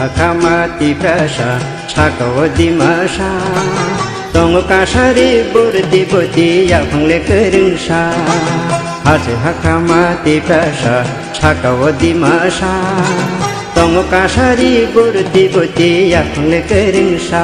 hakamati prasha chakawadi masha Tongo kasari burdi boti yapangle keringsha Haji hakamati prasha chakawadi masha Tongo kasari burdi boti yapangle keringsha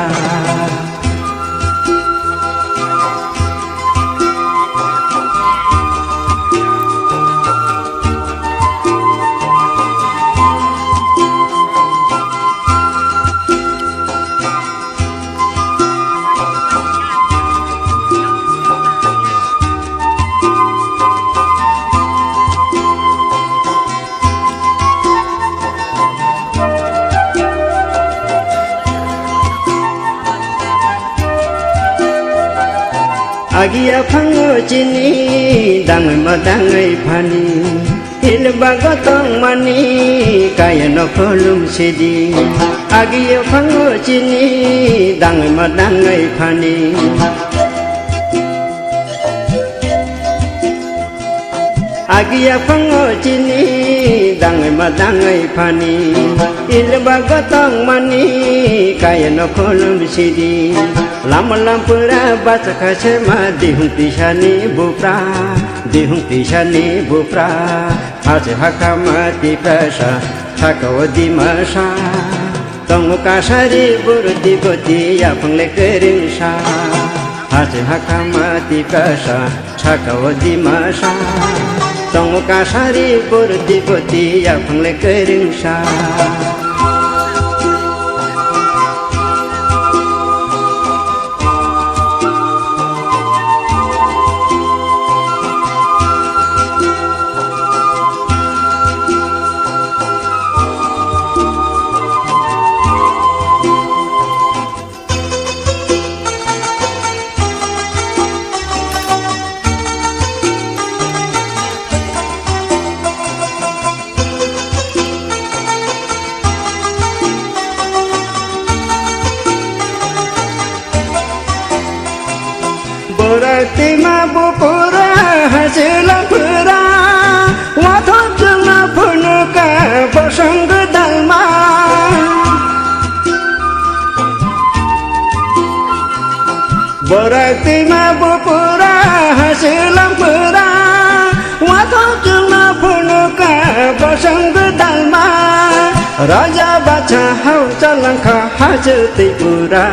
Agia phango chini dangai ma dangai phani hilba gotong mani kaya no kolum sidi Agia phango chini dangai ma dangai phani Agia phango chini dangai ma dangai phani hilba gotong mani kaya no kolum sidi Lama lampura baca kasema dihung tisani bupra Haji hakamati prasha chakawadi masha Tongo kasari burdi boti yapangle keringsha Haji hakamati prasha chakawadi masha Tongo kasari burdi boti yapangle keringsha Tima bupura hasil pura wathop jengna phunuka basang dalma Borak tima bupura hasil pura wathop jengna phunuka basang dalma Raja baca hau jalangka hajati pura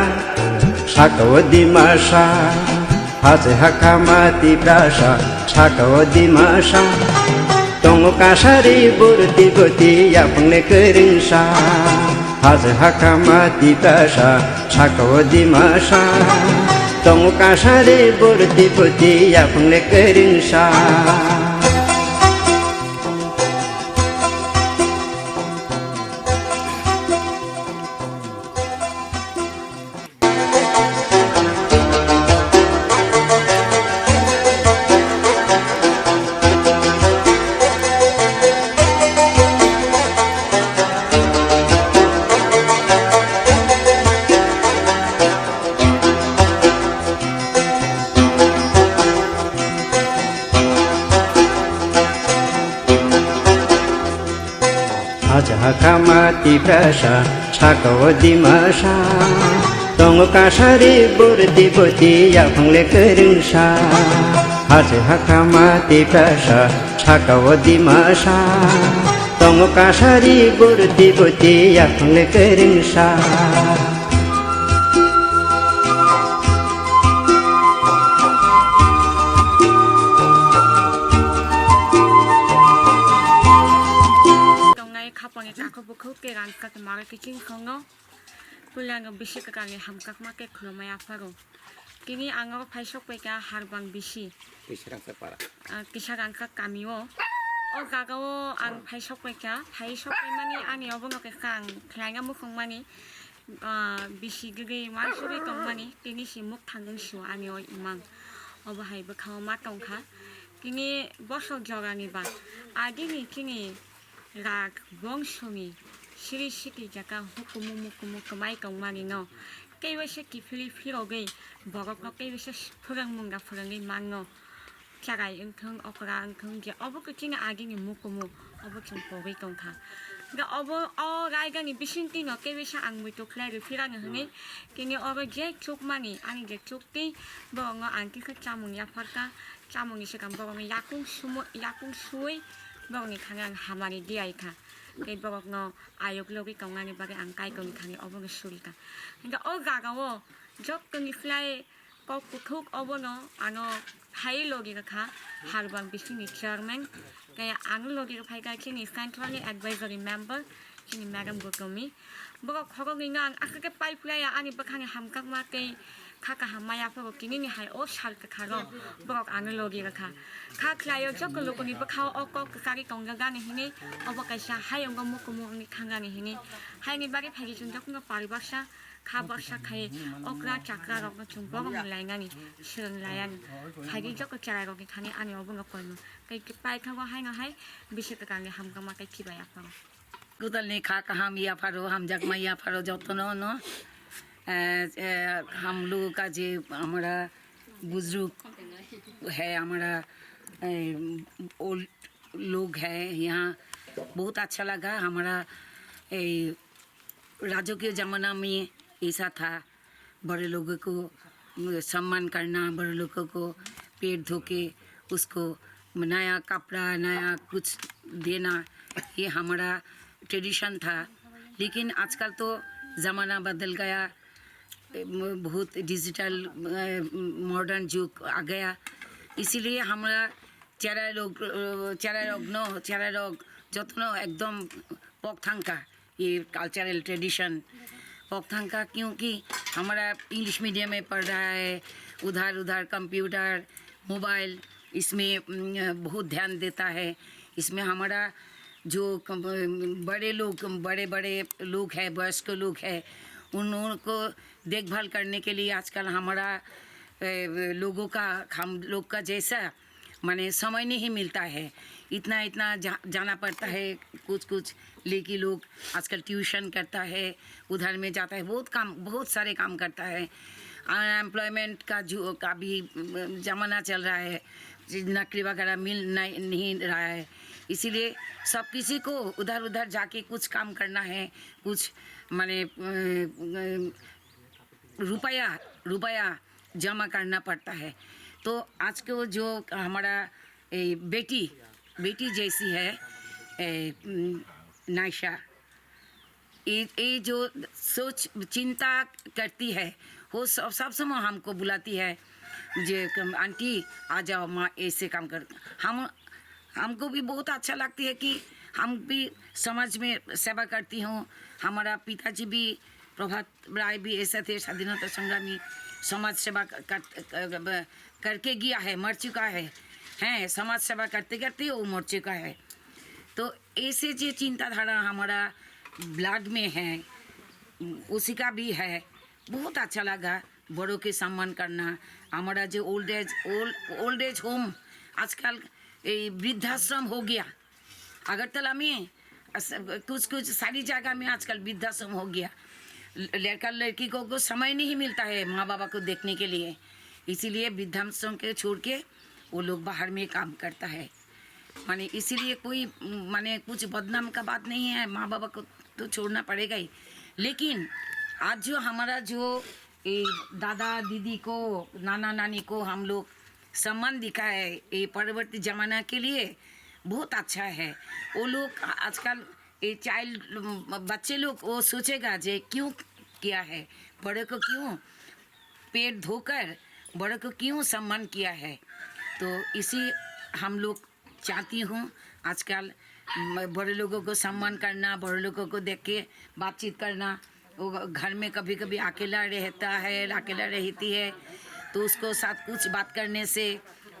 Chakawadi masha Haji hakamati prasha chakawadi masha Tongo kasari burdi boti yapangle keringsha Haji hakamati prasha chakawadi masha Tongo kasari burdi boti yapangle keringsha Haji hakamati prasha chakawadi masha Tongo kasari burdi boti yapangle keringsha Haji hakamati prasha chakawadi masha Tongo kasari burdi boti yapangle keringsha Ke ran ka mara kitchen khongo pulang bisi ka kangi hamkak ma ke khulomaya faro kini angor phaisok pe ka harbang bisi kisarang se para kisarang ka kamio o gagawo ang phaisok pe mani ani obong ke kang khlanga mu khong mani bisi gege mansuri tong mani kini simuk thangung su ani o imang obo hai ba khaw ma tong kha kini bosok jogani ba agini kini rag bongsongi Siri siki jaka hukumu kemai kong mani no kei wese ki fili gei borok no kei wese phurang munga phurang ni mango chagai engkhong okra engkhong je obo kucing agi ni mukumu obo king pori kong kha 그러니까 라이간이 비신띠 넣게 비시 앙무도 클라이를 피라는 흔히 그니 제 쪽만이 아니 제 쪽띠 뭐가 안티 그 짜몽이 아파까 짜몽이 시간 뭐가 약궁 수의 뭐가 강한 하마리 디아이카 cái bọc ngò ai yok lo cái công an ba cái ăn cay công thằng ở bên suri cả nhưng ở gà cái job cái fly có thuốc ở bên nó anh hay lo cái cả hàng bằng business chairman cái anh lo cái phải cái cái central advisory member cái madam của công bọc họ cái ngang cái pipeline anh bác hàng ham các mà cái 카카 하마야 포고 기니니 하이 오 샬까 카로 버거 아놀로기가 카 클라이어 조금 로고니 버카 오고 그까기 건강가니 히니 어버카샤 하용거 먹고 먹니 강가니 히니 하이니 바리 파기 준 조금 거 바리박샤 카박샤 카이 오그라 차크라고 좀 버거 라이가니 싫은 라얀 파기 조금 자라고기 가니 아니 어bun가 거는 cái 파이카고 하이나 하이 비시가 가니 함가마 cái 키바야 파고 कुतल खा हम या furrow हम जग मैया furrow जतनो न हम लोगों का जो हमारा बुजुर्ग है हमारा ओल्ड लोग है यहाँ बहुत अच्छा लगा हमारा राजों के ज़माना में ऐसा था बड़े लोगों को सम्मान करना बड़े लोगों को पेट धो के उसको नया कपड़ा नया कुछ देना ये हमारा ट्रेडिशन था लेकिन आजकल तो ज़माना बदल गया बहुत डिजिटल मॉडर्न युग आ गया इसीलिए हमारा चेहरा रोग जतनो एकदम पकथांका ये कल्चरल ट्रेडिशन पकथांका क्योंकि हमारा इंग्लिश मीडियम में पढ़ रहा है उधर कंप्यूटर मोबाइल इसमें बहुत ध्यान देता है इसमें हमारा जो बड़े लोग हैं वयस्क लोग हैं उन लोगों को देखभाल करने के लिए आजकल हमारा लोगों का हम लोग का जैसा माने समय नहीं मिलता है इतना जाना पड़ता है कुछ लेके लोग आजकल ट्यूशन करता है उधर में जाता है बहुत सारे काम करता है अनएम्प्लॉयमेंट का भी ज़माना चल रहा है नौकरी वगैरह मिल नहीं रहा है इसीलिए सब किसी को उधर जाके कुछ काम करना है कुछ माने रुपया जमा करना पड़ता है तो आज को जो हमारा बेटी जैसी है नायशा ये जो सोच चिंता करती है वो सब समय हमको बुलाती है जे आंटी आ जाओ माँ ऐसे काम कर हमको भी बहुत अच्छा लगती है कि हम भी समाज में सेवा करती हूँ हमारा पिताजी भी प्रभात राय भी ऐसे थे स्वाधीनता संग्रामी समाज सेवा करके गया है मर चुका है समाज सेवा करते करते वो मर चुका है तो ऐसे जो चिंताधारा हमारा ब्लड में है उसी का भी है बहुत अच्छा लगा बड़ों के सम्मान करना हमारा जो ओल्ड एज होम आजकल वृद्धाश्रम हो गया अगरतला में कुछ सारी जगह में आजकल वृद्धाश्रम हो गया लड़का लड़की को समय नहीं मिलता है माँ बाबा को देखने के लिए इसीलिए वृद्धाश्रम के छोड़ के वो लोग बाहर में काम करता है माने इसीलिए कोई माने कुछ बदनाम का बात नहीं है माँ बाबा को तो छोड़ना पड़ेगा ही लेकिन आज जो हमारा जो दादा दीदी को नाना नानी को हम लोग सम्मान दिखा है ये परवर्ती ज़माना के लिए बहुत अच्छा है वो लोग आजकल ये बच्चे लोग वो सोचेगा जे क्यों किया है बड़े को क्यों पेट धोकर बड़े को क्यों सम्मान किया है तो इसी हम लोग चाहती हूँ आजकल बड़े लोगों को सम्मान करना बड़े लोगों को देख के बातचीत करना वो घर में कभी कभी अकेला रहती है तो उसको साथ कुछ बात करने से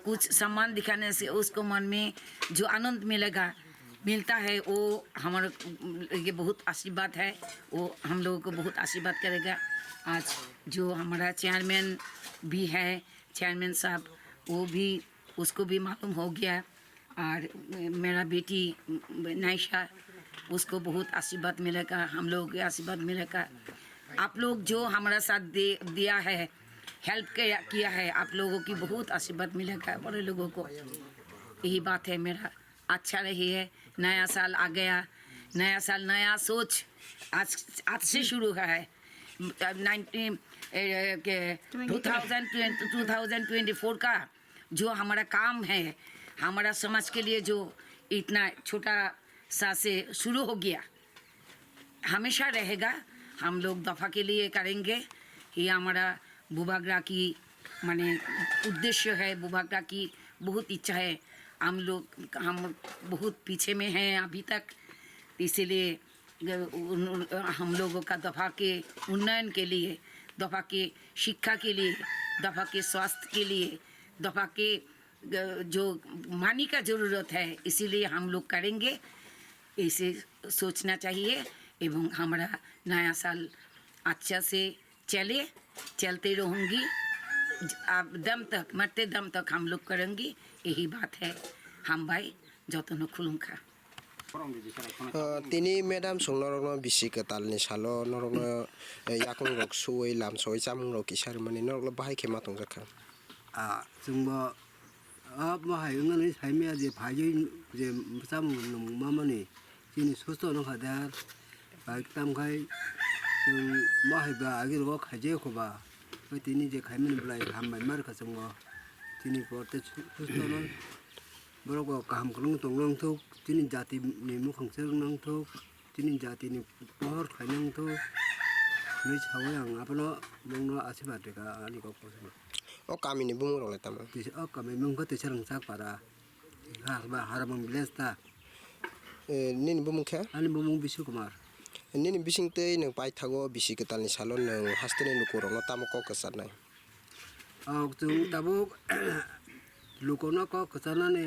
कुछ सम्मान दिखाने से उसको मन में जो आनंद मिलता है वो हमारे ये बहुत आशीर्वाद है वो हम लोगों को बहुत आशीर्वाद करेगा आज जो हमारा चेयरमैन भी है चेयरमैन साहब वो भी उसको भी मालूम हो गया और मेरा बेटी नायशा उसको बहुत आशीर्वाद मिलेगा हम लोगों के आशीर्वाद मिलेगा आप लोग जो हमारा साथ दिया है हेल्प किया है आप लोगों की बहुत आशीर्वाद मिलेगा बड़े लोगों को यही बात है मेरा अच्छा रही है नया साल आ गया नया साल नया सोच आज से शुरू है 2024 का जो हमारा काम है हमारा समाज के लिए जो इतना छोटा सा से शुरू हो गया हमेशा रहेगा हम लोग दफ़ा के लिए करेंगे ये हमारा बुबागरा की माने उद्देश्य है बुबागरा की बहुत इच्छा है हम बहुत पीछे में हैं अभी तक इसीलिए हम लोगों का दफ़ा के उन्नयन के लिए दफ़ा के शिक्षा के लिए दफ़ा के स्वास्थ्य के लिए दफ़ा के जो मानी का ज़रूरत है इसीलिए हम लोग करेंगे इसे सोचना चाहिए एवं हमारा नया साल अच्छा से चलते रहूँगी अब दम तक मरते दम तक हम लोग करेंगे यही बात है हम भाई जतन खुलुमखा তিনি মেডাম সংনরং বিসি কেতালনি সালো নরং ইয়াকুং রক সুই লাম সই চামুং রক কিসার মানে নরং বাহাই খেমা তং জাখা जोंबो अब माहाय ngani saimya je phajoi je samu mamani chini sosto no khadar baik tam khai जों माहाय ba agir go khaje ko ba tini je khaimin blai hamai mar kha chungbo tini porte sosto no borok kaham kulung tongnang thuk tini jati ni mukhang nang thuk tini jati ni por khainang thuk noi chawang apno mongno asibat ka ani ko posno ও কামিনি বুমু রলে তাম kami mungko te sarang sak para ba haramang bilesta নিনি বুমু খে ani bumung bisu kumar নিনি বিসিং তেই নং পাই থাগো BC কেতালনি সালো নং হাস্তেনি লুকো রং তাম ক কসানাই jung tabuk lukono ko kasana ne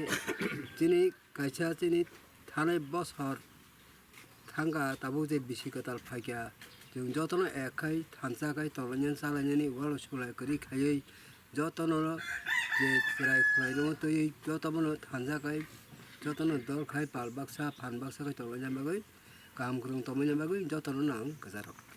chini kaisa chini thanai bosor thanga tabuk je bisi ketal phagya jung jotono ekai thansa kai tolanyan salanyani walo sulai kari khayai jotono je rai khulai no to jotono thansa kai jotono dol khai pal baksa phan baksa kai tolanyan bagai kam kurung tomanyan bagai jotono nang kasarok